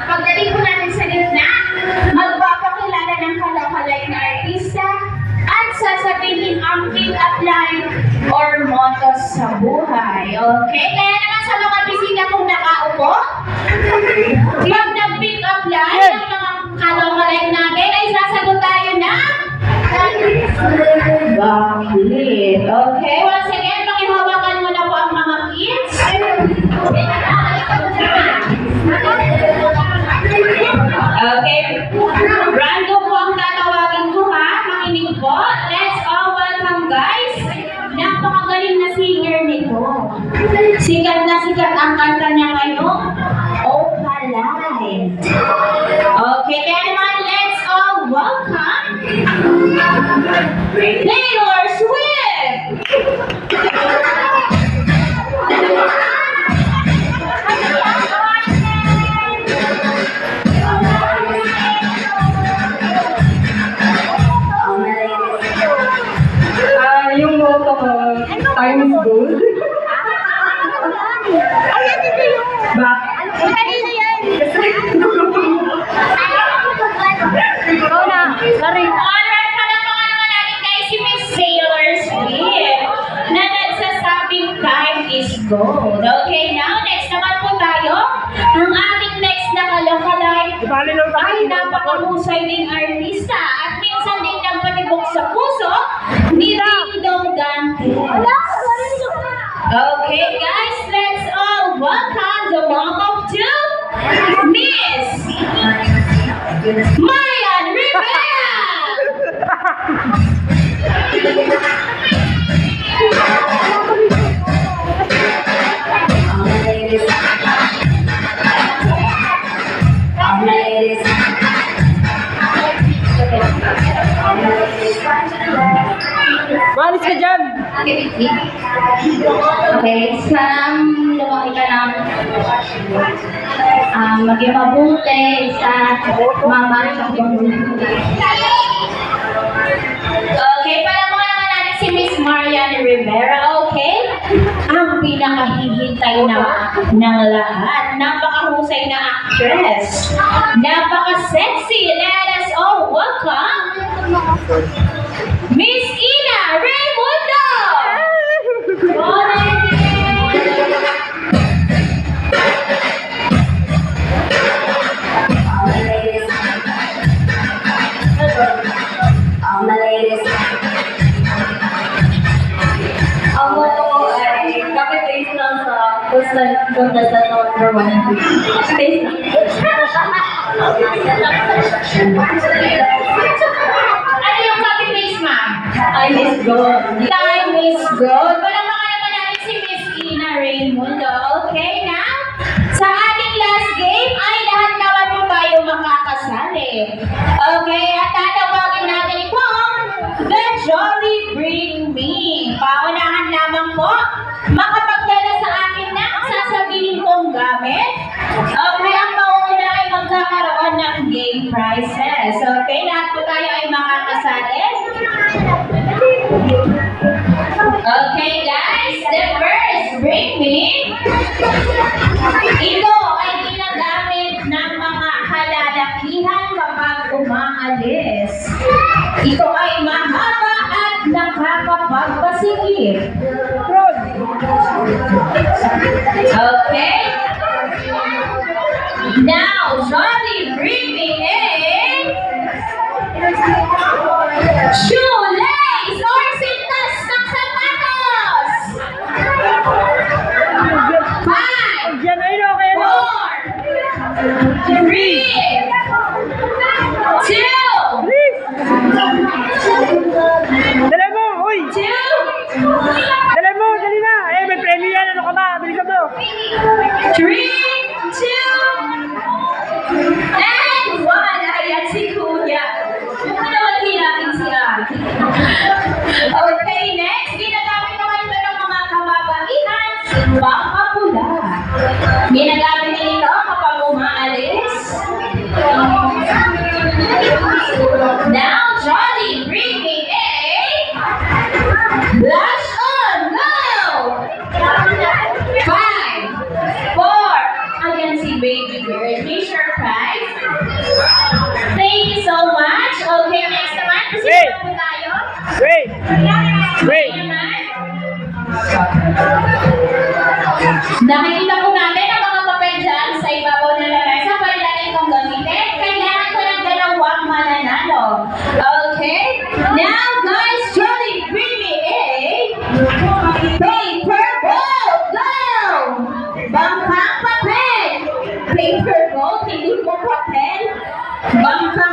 Pagdating po natin sa gitna, magpapakilala ng kalakalay na artista at sasabihin ang pick-up line or motto sa buhay. Okay? Kaya naman sa mga bisita kong nakaupo, pag nag-pick-up line ng mga kalakalay natin ay sasagot tayo na bakit? Okay? Once again, pakihawakan mo na po ang mga kids. Okay. Brando po ang tatawagin ko ha. Makinig po. Let's all welcome guys. Napakagaling na singer nito. Sikat na sikat ang kanta niya ngayon. Opalite. Okay, kaya naman let's all welcome Taylor Swift. Yung motto ko, time is gold. Ayan, dito yun. Bakit? Kanina yan. Ikaw na. Sorry. Alright, palapakan naman natin guys si Miss Taylor Swift na nagsasabing time is gold. Okay, now next naman po tayo. Ang ating next na kalakalay ay napakahusay ding artista at minsan din nagpatibok sa puso ni Ding Dong Dantes. Okay guys, let's all welcome the mom of two, Miss Marian Rivera! Malis ka dyan! Okay, sa lumaki ka ng maging mabuti sa mama at sa okay, palapakan naman natin si Miss Marian Rivera, okay? Ang pinakahihintay na ng lahat. Napakahusay na actress. Napaka-sexy. Let us all welcome Miss Ina Raimundo! Ang motto ko ay, kapit taste lang sa contestant number 1 and 2. Taste lang. Ano yung copy-paste, ma'am? Time is gold. Time is gold. Palapakan naman natin si Miss Ina Raimundo. Okay, now, sa ating last game ay lahat naman po tayo makakasali. Okay, at tatawagin natin ito The Jolly Bring Me. Paunahan lamang po, makapagdala sa akin na sasabihin kong gamit. Okay, ang mauna ay magkakaroon ng game prizes. Okay, lahat po tayo ay makakasali. Okay guys, the first Bring Me. Ito ay ginagamit ng mga kalalakihan kapag umaalis. Ito ay mahaba at nakakapagpasikip. Okay? Now, Jolly Bring Me in shoelace or sintas ng sapatos. 5, Yan ay okay na. 4, 3, 2, Dala mo! Uy! 2, Dala mo! Dali na! Eh, may premyo yan! Ano ka ba? Dali ka mo! 3, 2, and 1. Ayan si Kuya. Nawali natin siya. Okay, next. Ginagamit naman ito ng mga kababaihan. Pangapula. Ginagamit nito kapag umaalis. Now, Jolly, bring me a blush on. Go! 5, 4, prize. Thank you so much. Okay, next naman. Proceed na po tayo. Wait! Wait! Nakikita po namin ang mga papel dyan sa ibabaw na lamesa para natin itong gamitin. Kailangan ko ng dalawang mananalo. Okay? Now, guys, Jolly, bring me a paper boat. Go! Bangkang papel. Paper boat, hindi mo papel. Bangkang